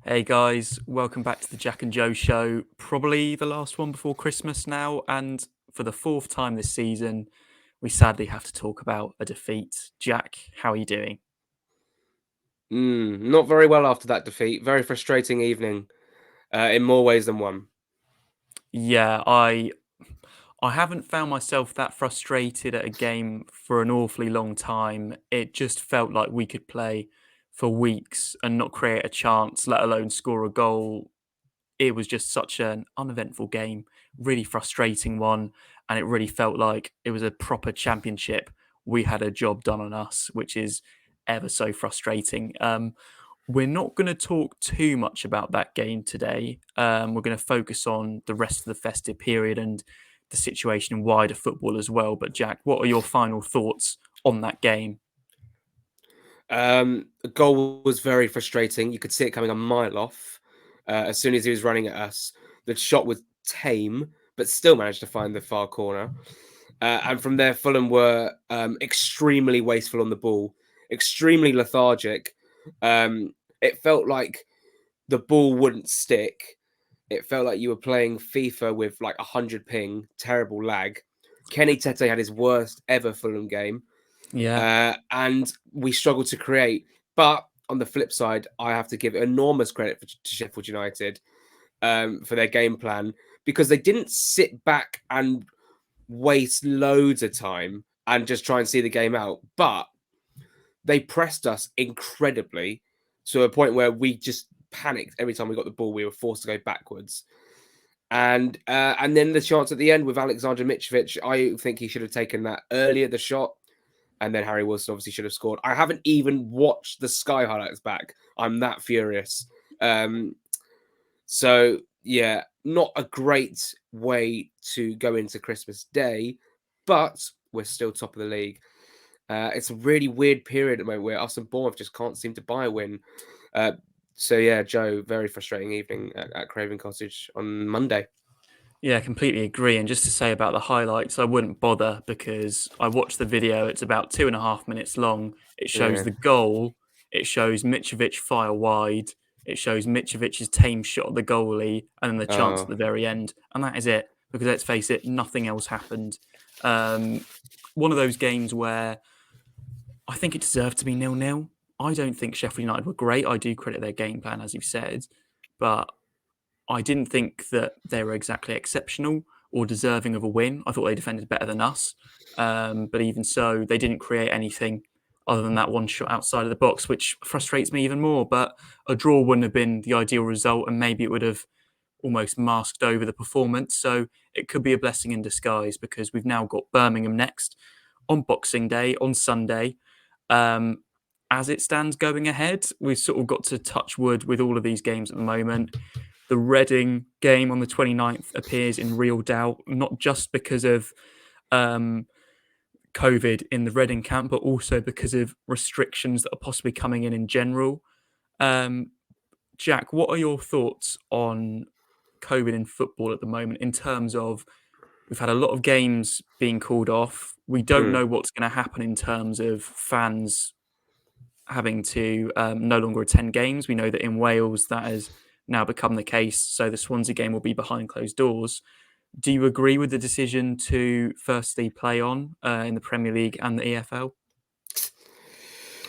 Hey guys, welcome back to the Jack and Joe show. Probably the last one before Christmas now, and for the fourth time this season, we sadly have to talk about a defeat. Jack, how are you doing? Not very well after that defeat. Very frustrating evening, in more ways than one. Yeah, I haven't found myself that frustrated at a game for an awfully long time. It just felt like we could play for weeks and not create a chance, let alone score a goal. It was just such an uneventful game, really frustrating one, and it really felt like it was a proper championship. We had a job done on us, which is ever so frustrating. We're not going to talk too much about that game today. We're going to focus on the rest of the festive period and the situation in wider football as well. But Jack, what are your final thoughts on that game? The goal was very frustrating. You could see it coming a mile off. As soon as he was running at us, the shot was tame, but still managed to find the far corner. And from there, Fulham were extremely wasteful on the ball, extremely lethargic. It felt like the ball wouldn't stick. It felt like you were playing FIFA with like 100 ping, terrible lag. Kenny Tete had his worst ever Fulham game, Yeah, and we struggled to create. But on the flip side, I have to give enormous credit to Sheffield United for their game plan because they didn't sit back and waste loads of time and just try and see the game out, but they pressed us incredibly to a point where we just panicked every time we got the ball. We were forced to go backwards. And then the chance at the end with Alexander Mitrovic, I think he should have taken that earlier, the shot, and then Harry Wilson obviously should have scored. I haven't even watched the Sky highlights back. I'm that furious. Um, so yeah, not a great way to go into Christmas Day, but we're still top of the league. It's a really weird period at the moment where us and Bournemouth just can't seem to buy a win. Uh, so yeah, Joe, very frustrating evening at Craven Cottage on Monday. yeah, completely agree. And just to say about the highlights, I wouldn't bother because I watched the video. It's about 2.5 minutes long. It shows Yeah. the goal. It shows Mitrovic fire wide. It shows Mitrovic's tame shot at the goalie, and then the chance at Oh, the very end. And that is it. Because let's face it, nothing else happened. Um, One of those games where I think it deserved to be 0-0. I don't think Sheffield United were great. I do credit their game plan, as you've said, but I didn't think that they were exactly exceptional or deserving of a win. I thought they defended better than us. But even so, they didn't create anything other than that one shot outside of the box, which frustrates me even more. But a draw wouldn't have been the ideal result, and maybe it would have almost masked over the performance. So it could be a blessing in disguise because we've now got Birmingham next on Boxing Day, on Sunday. Um, as it stands going ahead, we've sort of got to touch wood with all of these games at the moment. The Reading game on the 29th appears in real doubt, not just because of um, COVID in the Reading camp, but also because of restrictions that are possibly coming in general. Um, Jack, what are your thoughts on COVID in football at the moment in terms of we've had a lot of games being called off. We don't mm. know what's going to happen in terms of fans having to no longer attend games. We know that in Wales that has now become the case. So the Swansea game will be behind closed doors. Do you agree with the decision to firstly play on in the Premier League and the EFL?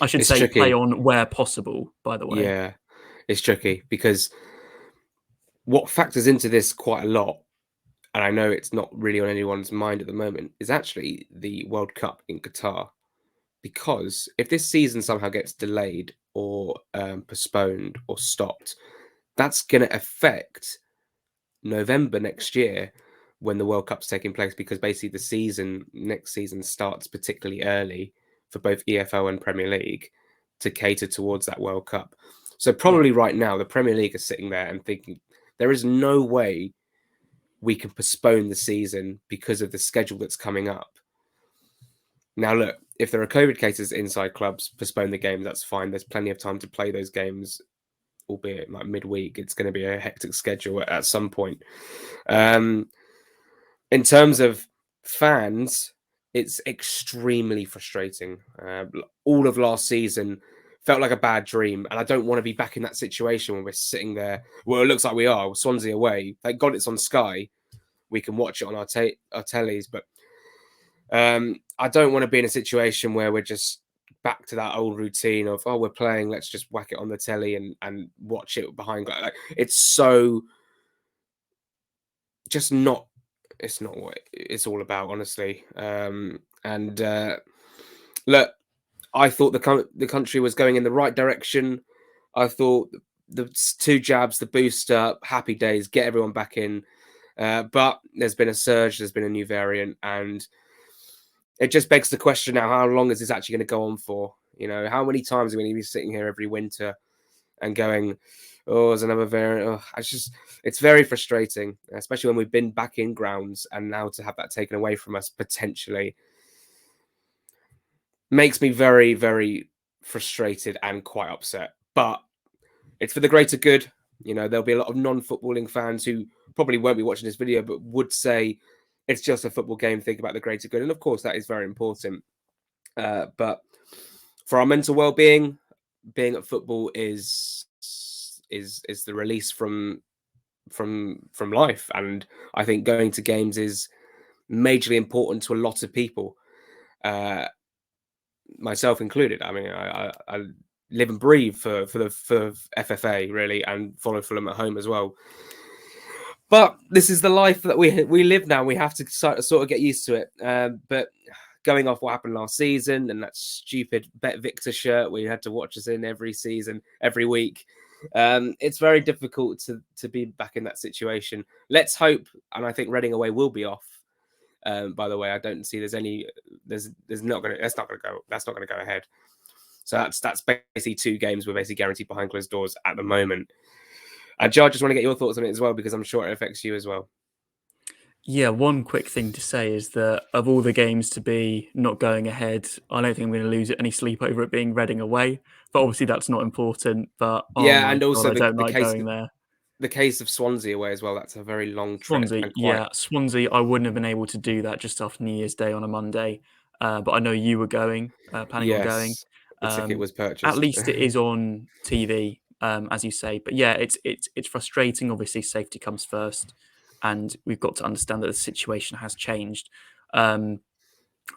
I should It's say play tricky. on where possible, by the way. Yeah, it's tricky because what factors into this quite a lot, and I know it's not really on anyone's mind at the moment, is actually the World Cup in Qatar. Because if this season somehow gets delayed or postponed or stopped, that's going to affect November next year when the World Cup's taking place. Because basically the season next season starts particularly early for both EFL and Premier League to cater towards that World Cup. So Yeah. probably right now the Premier League is sitting there and thinking there is no way we can postpone the season because of the schedule that's coming up. Now, look, if there are COVID cases inside clubs, postpone the game. That's fine. There's plenty of time to play those games, albeit like midweek. It's going to be a hectic schedule at some point. Um, in terms of fans, it's extremely frustrating. All of last season, felt like a bad dream. And I don't want to be back in that situation when we're sitting there. Well, it looks like we are. Swansea away. Thank God it's on Sky. We can watch it on our tellies. But I don't want to be in a situation where we're just back to that old routine of, oh, we're playing, let's just whack it on the telly and watch it behind. Like, it's so just not. It's not what it's all about, honestly. Look, I thought the country was going in the right direction. I thought the 2 jabs, the booster, happy days, get everyone back in. But there's been a surge, there's been a new variant, and it just begs the question now: how long is this actually going to go on for? You know, how many times are we going to be sitting here every winter and going, "Oh, there's another variant." Oh, it's very frustrating, especially when we've been back in grounds, and now to have that taken away from us potentially makes me very, very frustrated and quite upset. But it's for the greater good. You know, there'll be a lot of non-footballing fans who probably won't be watching this video, but would say it's just a football game. Think about the greater good, and of course, that is very important. But for our mental well-being, being at football is the release from life, and I think going to games is majorly important to a lot of people, myself included. I mean, I live and breathe for FFA really, and follow Fulham at home as well. But this is the life that we live now. We have to sort of get used to it. But going off what happened last season and that stupid Bet Victor shirt where you had to watch us in every season, every week, it's very difficult to be back in that situation. Let's hope, and I think Reading away will be off. By the way, I don't see that's not going to go ahead. So that's basically 2 games we're basically guaranteed behind closed doors at the moment. And Joe, I just want to get your thoughts on it as well, because I'm sure it affects you as well. Yeah, one quick thing to say is that of all the games to be not going ahead, I don't think I'm going to lose any sleep over it being Reading away. But obviously that's not important. But oh Yeah, my and God, also I don't like going there. the case of Swansea away as well. That's a very long trip Swansea, and quite. yeah, Swansea. I wouldn't have been able to do that just after New Year's Day on a Monday, but I know you were planning on going. Yes, the ticket was At purchased. least it is on TV, as you say. But yeah, it's frustrating. Obviously, safety comes first, and we've got to understand that the situation has changed.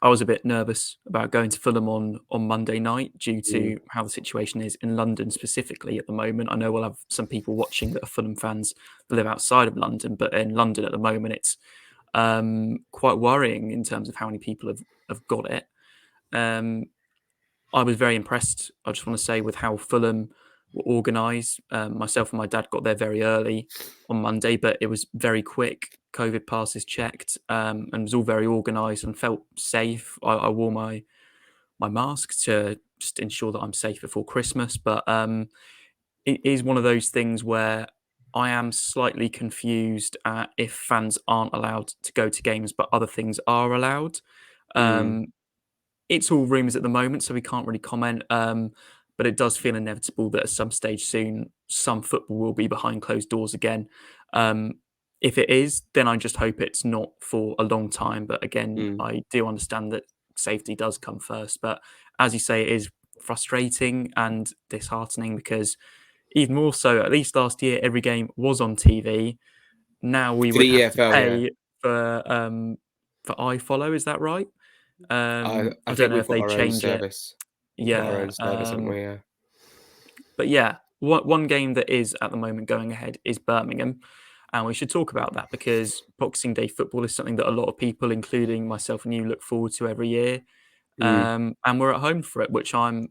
I was a bit nervous about going to Fulham on Monday night due to how the situation is in London specifically at the moment. I know we'll have some people watching that are Fulham fans that live outside of London, but in London at the moment, it's quite worrying in terms of how many people have got it. I was very impressed, I just want to say, with how Fulham were organised. Myself and my dad got there very early on Monday, but it was very quick. COVID passes checked, and it was all very organised and felt safe. I wore my mask to just ensure that I'm safe before Christmas. But it is one of those things where I am slightly confused at if fans aren't allowed to go to games, but other things are allowed. It's all rumours at the moment, so we can't really comment. But it does feel inevitable that at some stage soon, some football will be behind closed doors again. If it is, then I just hope it's not for a long time. But again, I do understand that safety does come first. But as you say, it is frustrating and disheartening because even more so, at least last year, every game was on TV. Now we For would the have to EFL, yeah. pay for iFollow. Is that right? I I don't think know we've if got they our own change it. service. We've got our Yeah. own service, haven't we? Yeah. But yeah, one game that is at the moment going ahead is Birmingham. And we should talk about that because Boxing Day football is something that a lot of people, including myself and you, look forward to every year. And we're at home for it, which I'm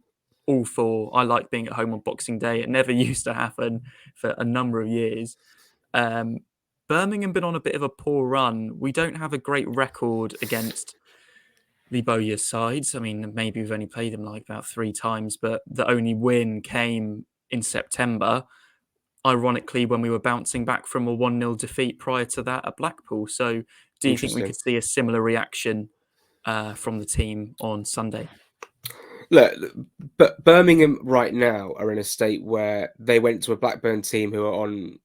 all for. I like being at home on Boxing Day. It never used to happen for a number of years. Birmingham been on a bit of a poor run. We don't have a great record against the Bowyer sides. I mean, maybe we've only played them like about 3 times, but the only win came in September, ironically, when we were bouncing back from a 1-0 defeat prior to that at Blackpool. So do you think we Interesting. could see a similar reaction from the team on Sunday? Look, but Birmingham right now are in a state where they went to a Blackburn team who are on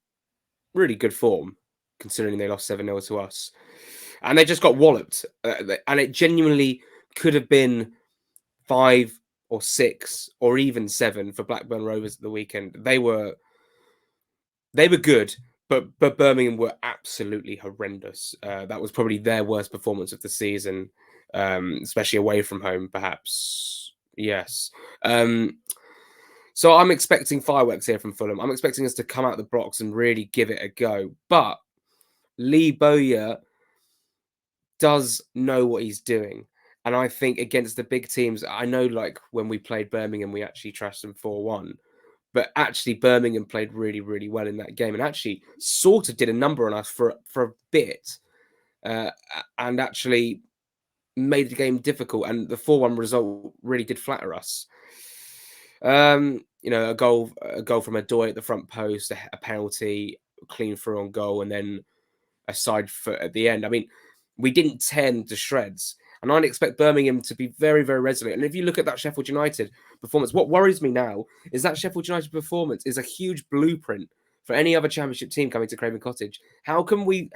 really good form, considering they lost 7-0 to us. And they just got walloped. And it genuinely could have been 5 or 6 or even 7 for Blackburn Rovers at the weekend. They were good, but Birmingham were absolutely horrendous. That was probably their worst performance of the season, especially away from home, perhaps. Yes. So I'm expecting fireworks here from Fulham. I'm expecting us to come out the blocks and really give it a go. But Lee Bowyer does know what he's doing. And I think against the big teams, I know like when we played Birmingham, we actually trashed them 4-1. But actually, Birmingham played really, really well in that game and actually sort of did a number on us for a bit and actually made the game difficult. And the 4-1 result really did flatter us. You know, a goal from Adoy at the front post, a penalty, clean through on goal, and then a side foot at the end. I mean, we didn't tear them to shreds. And I'd expect Birmingham to be very, very resolute. And if you look at that Sheffield United performance, what worries me now is that Sheffield United performance is a huge blueprint for any other Championship team coming to Craven Cottage. How can we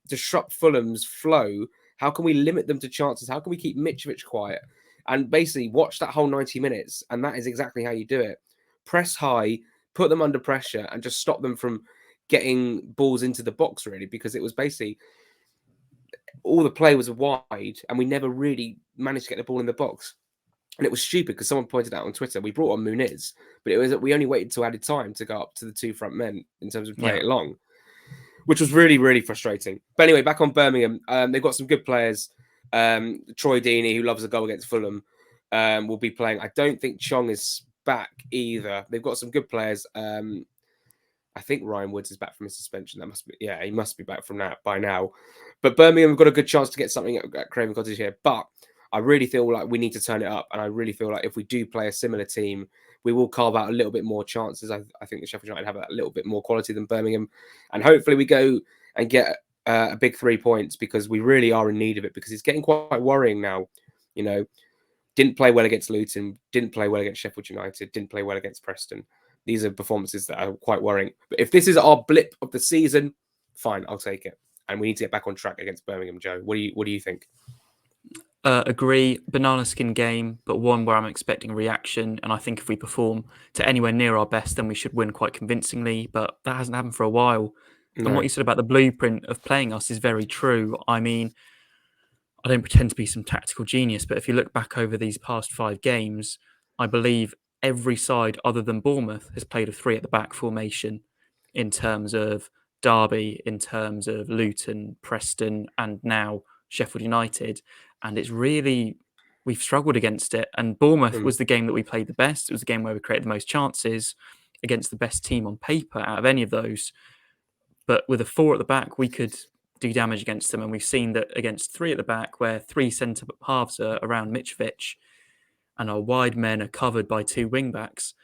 disrupt Fulham's flow? How can we limit them to chances? How can we keep Mitrovic quiet? And basically watch that whole 90 minutes. And that is exactly how you do it. Press high, put them under pressure, and just stop them from getting balls into the box, really, because it was basically all the play was wide and we never really managed to get the ball in the box. And it was stupid because someone pointed out on Twitter, we brought on Muniz, but it was that we only waited till added time to go up to the 2 front men in terms of playing it long, which was really, really frustrating. But anyway, back on Birmingham, they've got some good players. Troy Deeney, who loves a goal against Fulham, will be playing. I don't think Chong is back either. They've got some good players. I think Ryan Woods is back from his suspension. He must be back from that by now. But Birmingham have got a good chance to get something at Craven Cottage here. But I really feel like we need to turn it up. And I really feel like if we do play a similar team, we will carve out a little bit more chances. I think the Sheffield United have a little bit more quality than Birmingham. And hopefully we go and get a big 3 points because we really are in need of it because it's getting quite worrying now. You know, didn't play well against Luton, didn't play well against Sheffield United, didn't play well against Preston. These are performances that are quite worrying. But if this is our blip of the season, fine, I'll take it. And we need to get back on track against Birmingham, Joe. What do you think? Agree. Banana skin game, but one where I'm expecting a reaction. And I think if we perform to anywhere near our best, then we should win quite convincingly. But that hasn't happened for a while. No. And what you said about the blueprint of playing us is very true. I mean, I don't pretend to be some tactical genius, but if you look back over these past 5 games, I believe every side other than Bournemouth has played a 3 at the back formation in terms of Derby, in terms of Luton, Preston, and now Sheffield United. And it's really, we've struggled against it. And Bournemouth was the game that we played the best. It was the game where we created the most chances against the best team on paper out of any of those. But with a 4 at the back, we could do damage against them. And we've seen that against 3 at the back, where 3 centre halves are around Mitrovic and our wide men are covered by 2 wing backs,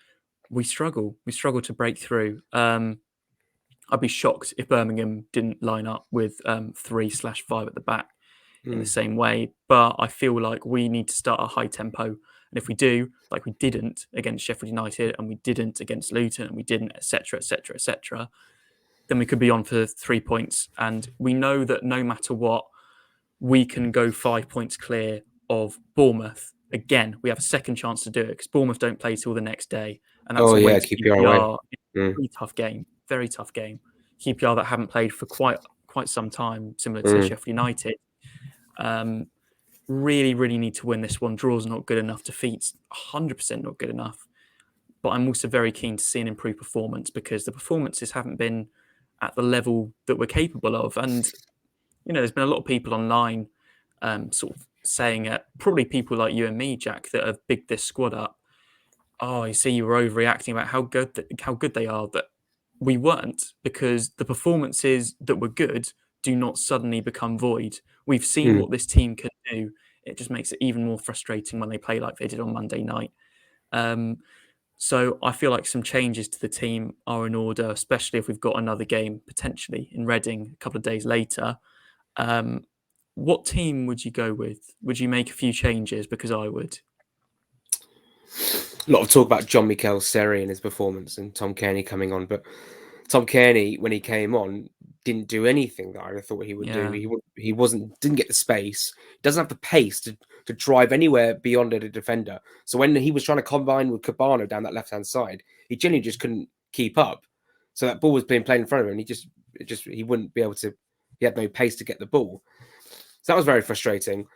we struggle. We struggle to break through. I'd be shocked if Birmingham didn't line up with 3/5 at the back in the same way. But I feel like we need to start a high tempo. And if we do, like we didn't against Sheffield United and we didn't against Luton and we didn't, etc., etc., etc., then we could be on for 3 points. And we know that no matter what, we can go 5 points clear of Bournemouth. Again, we have a second chance to do it because Bournemouth don't play till the next day. And that's away to QPR. Very tough game. Very tough game. QPR that haven't played for quite some time, similar to Sheffield United. Really, really need to win this one. Draw's not good enough. Defeat's 100% not good enough. But I'm also very keen to see an improved performance because the performances haven't been at the level that we're capable of. And, you know, there's been a lot of people online sort of saying it, probably people like you and me, Jack, that have bigged this squad up. Oh, you see, you were overreacting about how good they are. That we weren't, because the performances that were good do not suddenly become void. We've seen what this team can do. It just makes it even more frustrating when they play like they did on Monday night. So I feel like some changes to the team are in order, especially if we've got another game potentially in Reading a couple of days later. What team would you go with? Would you make a few changes? Because I would. A lot of talk about John Mikel Seri and his performance and Tom Cairney coming on, but Tom Cairney, when he came on, didn't do anything that I thought he would do. He didn't get the space, doesn't have the pace to to drive anywhere beyond a defender. So when he was trying to combine with Cabano down that left-hand side, he genuinely just couldn't keep up. So that ball was being played in front of him, and he wouldn't be able to. He had no pace to get the ball. So that was very frustrating.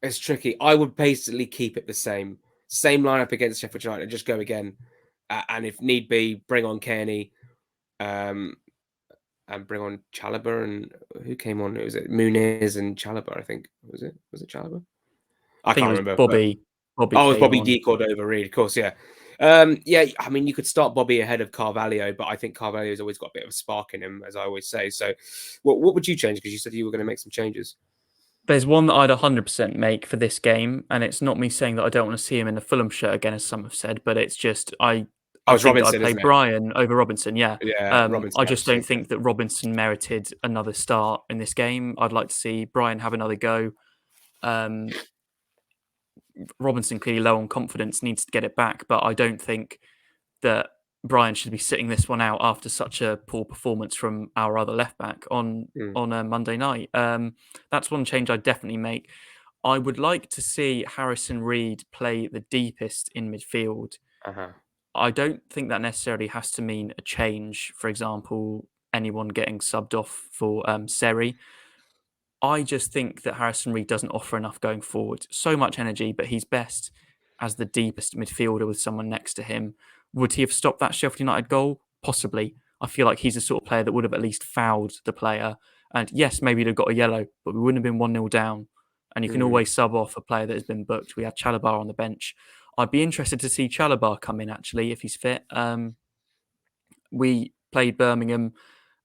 It's tricky. I would basically keep it the same lineup against Sheffield United, and just go again, and if need be, bring on Kearney, and bring on Chalobah. And who came on? It was Muniz and Chalobah, I think. Was it Chalobah? I think it can't was remember. Bobby. Bobby It was came Bobby on. D. Cordova-Reid, of course, yeah. Yeah, I mean, you could start Bobby ahead of Carvalho, but I think Carvalho's always got a bit of a spark in him, as I always say. So, what would you change? Because you said you were going to make some changes. There's one that I'd 100% make for this game, and it's not me saying that I don't want to see him in the Fulham shirt again, as some have said, but it's just Oh, I it's think that I'd Robinson, play isn't it? Brian over Robinson. Yeah, Yeah, Robinson, I just don't absolutely. think that Robinson merited another start in this game. I'd like to see Brian have another go. Robinson clearly low on confidence, needs to get it back, but I don't think that Brian should be sitting this one out after such a poor performance from our other left back on Mm. a Monday night. That's one change I'd definitely make. I would like to see Harrison Reed play the deepest in midfield. Uh-huh. I don't think that necessarily has to mean a change. For example, anyone getting subbed off for Seri. I just think that Harrison Reed doesn't offer enough going forward. So much energy, but he's best as the deepest midfielder with someone next to him. Would he have stopped that Sheffield United goal? Possibly. I feel like he's the sort of player that would have at least fouled the player. And yes, maybe he'd have got a yellow, but we wouldn't have been 1-0 down. And you can Mm. always sub off a player that has been booked. We had Chalobah on the bench. I'd be interested to see Chalobah come in, actually, if he's fit. We played Birmingham,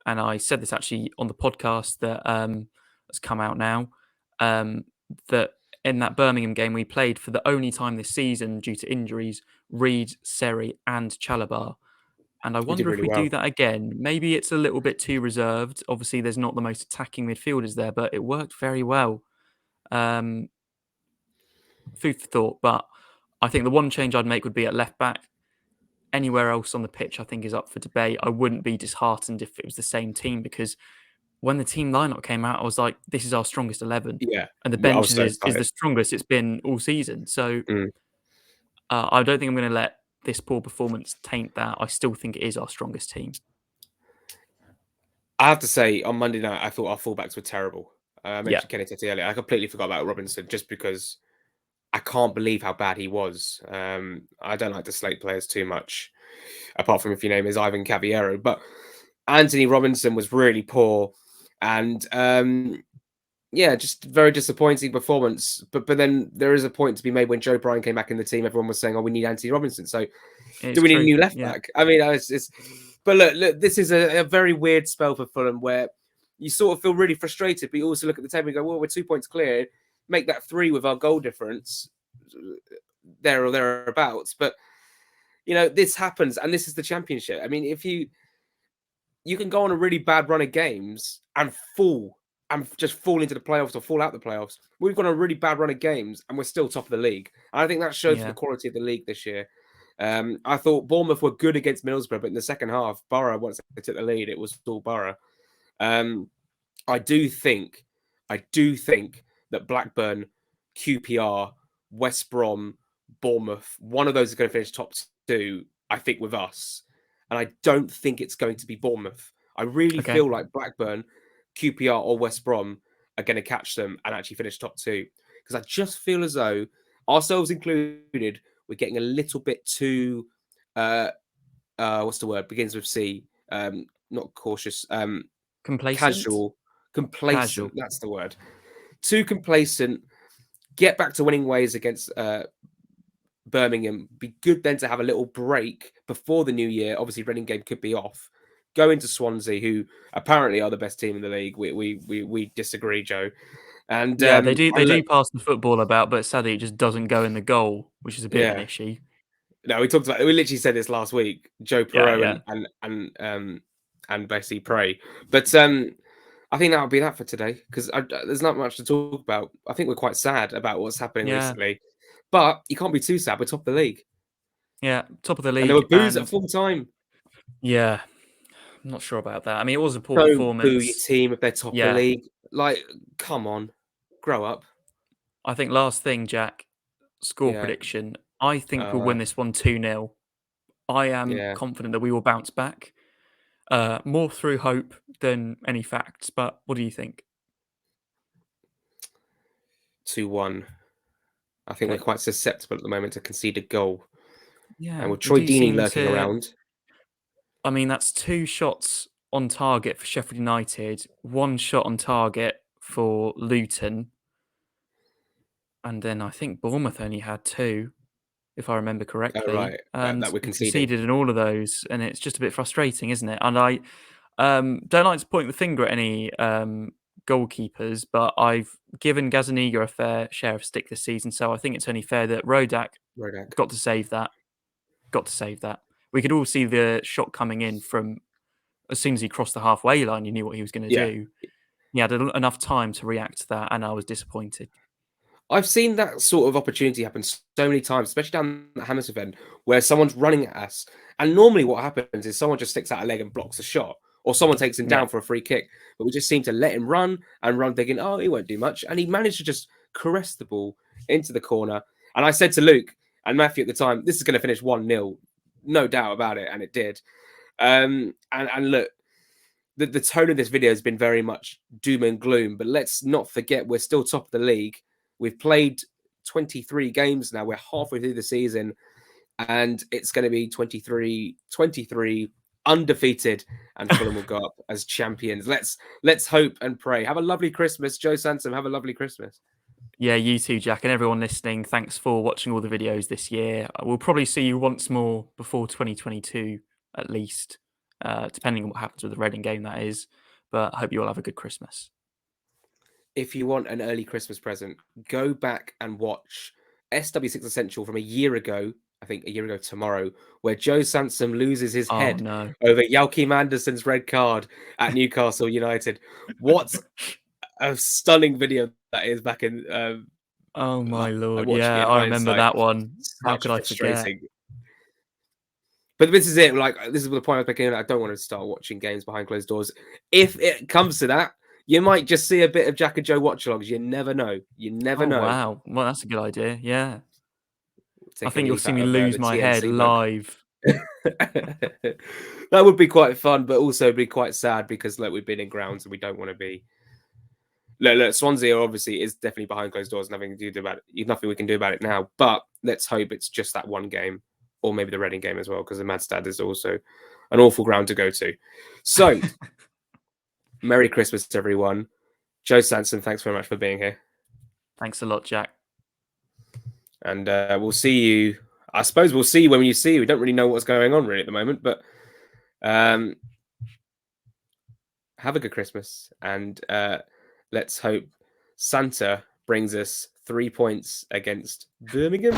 and I said this actually on the podcast that has come out now, that in that Birmingham game we played for the only time this season due to injuries, Reed, Seri and Chalobah. And I He did wonder if really we well. do that again. Maybe it's a little bit too reserved. Obviously, there's not the most attacking midfielders there, but it worked very well. Food for thought. But I think the one change I'd make would be at left back. Anywhere else on the pitch, I think, is up for debate. I wouldn't be disheartened if it was the same team, because when the team lineup came out, I was like, this is our strongest 11. Yeah, And the I bench was so is the excited. strongest it's been all season. So Mm. I don't think I'm going to let this poor performance taint that. I still think it is our strongest team. I have to say, on Monday night, I thought our fullbacks were terrible. I Yeah. mentioned Kenny Tete earlier. I completely forgot about Robinson just because I can't believe how bad he was. I don't like to slate players too much, apart from if your name is Ivan Cavallero. But Anthony Robinson was really poor, and yeah, just very disappointing performance. But then there is a point to be made when Joe Bryan came back in the team. Everyone was saying, "Oh, we need Anthony Robinson." So It's do we need a true. new left Yeah. back? I mean, it's but look, this is a very weird spell for Fulham where you sort of feel really frustrated, but you also look at the table and go, well, we're 2 points clear. Make that 3 with our goal difference there or thereabouts. But, this happens, and this is the Championship. I mean, if you can go on a really bad run of games and just fall into the playoffs or fall out the playoffs. We've got a really bad run of games and we're still top of the league. And I think that shows the quality of the league this year. I thought Bournemouth were good against Middlesbrough, but in the second half, Borough, once they took the lead, it was all Borough. I do think that Blackburn, QPR, West Brom, Bournemouth, one of those is going to finish top 2, I think, with us. And I don't think it's going to be Bournemouth. I really feel like Blackburn, QPR, or West Brom are going to catch them and actually finish top 2. Because I just feel as though, ourselves included, we're getting a little bit too, what's the word? Begins with C. Not cautious. Complacent? Complacent. Casual. That's the word. Too complacent. Get back to winning ways against Birmingham. Be good then to have a little break before the new year. Obviously, Reading game could be off. Go into Swansea, who apparently are the best team in the league. We disagree, Joe. And yeah, they do pass the football about, but sadly it just doesn't go in the goal, which is a bit of an issue. No, we literally said this last week. Joe Perot and Bessie Prey. But I think that'll be that for today, because there's not much to talk about. I think we're quite sad about what's happening recently, but you can't be too sad. We're top of the league. Yeah, top of the And there were league. boos at full time. Yeah, I'm not sure about that. I mean, it was a poor Don't boo your performance. team if they're top of the league. Like, come on, grow up. I think last thing, Jack, score Yeah. prediction. I think we'll Uh, win this one 2-0. I am yeah. confident that we will bounce back. More through hope than any facts. But what do you think? 2-1. I think we're Okay. quite susceptible at the moment to concede a goal. And Yeah, with we Troy do Deeney seem lurking to. around. I mean, that's 2 shots on target for Sheffield United, 1 shot on target for Luton, and then I think Bournemouth only had 2, if I remember Oh, correctly, right. and That we're we've conceding. conceded in all of those, and it's just a bit frustrating, isn't it? And I don't like to point the finger at any goalkeepers, but I've given Gazaniga a fair share of stick this season, so I think it's only fair that Rodak Rodak. got to save that. Got to save that. We could all see the shot coming in from as soon as he crossed the halfway line. You knew what he was going to Yeah. do. He had enough time to react to that, and I was disappointed. I've seen that sort of opportunity happen so many times, especially down the Hammersmith end, where someone's running at us. And normally what happens is someone just sticks out a leg and blocks a shot, or someone takes him Yeah. down for a free kick. But we just seem to let him run and run, thinking, oh, he won't do much. And he managed to just caress the ball into the corner. And I said to Luke and Matthew at the time, this is going to finish 1-0, no doubt about it. And it did. And look, the tone of this video has been very much doom and gloom, but let's not forget we're still top of the league. We've played 23 games now. We're halfway through the season, and it's going to be 23 undefeated, and Fulham will go up as champions. Let's hope and pray. Have a lovely Christmas, Joe Sansom. Have a lovely Christmas. Yeah, you too, Jack, and everyone listening. Thanks for watching all the videos this year. We'll probably see you once more before 2022, at least, depending on what happens with the Reading game, that is. But I hope you all have a good Christmas. If you want an early Christmas present, go back and watch SW6 Essential from a year ago. I think a year ago tomorrow, where Joe Sansom loses his Oh, head no. over Joachim Anderson's red card at Newcastle United. What a stunning video that is back in Oh, my like Lord. watching it Yeah, in I remember hindsight. that one. How Such could I forget? frustrating. But this is it. Like, this is the point I was making. I don't want to start watching games behind closed doors. If it comes to that, you might just see a bit of Jack and Joe watch-alongs. You never know. You never Oh, know. wow. Well, that's a good idea. Yeah. I Take a think you'll leaf see out me of lose the my head TNC book. live. That would be quite fun, but also be quite sad because look, we've been in grounds and we don't want to be. Look, Swansea obviously is definitely behind closed doors. Nothing to do about it. Nothing we can do about it now. But let's hope it's just that one game, or maybe the Reading game as well, because the Madstad is also an awful ground to go to. So, Merry Christmas to everyone. Joe Sansom, thanks very much for being here. Thanks a lot, Jack. And we'll see you. I suppose we'll see you when you see you. We don't really know what's going on really at the moment, but have a good Christmas. And let's hope Santa brings us 3 points against Birmingham.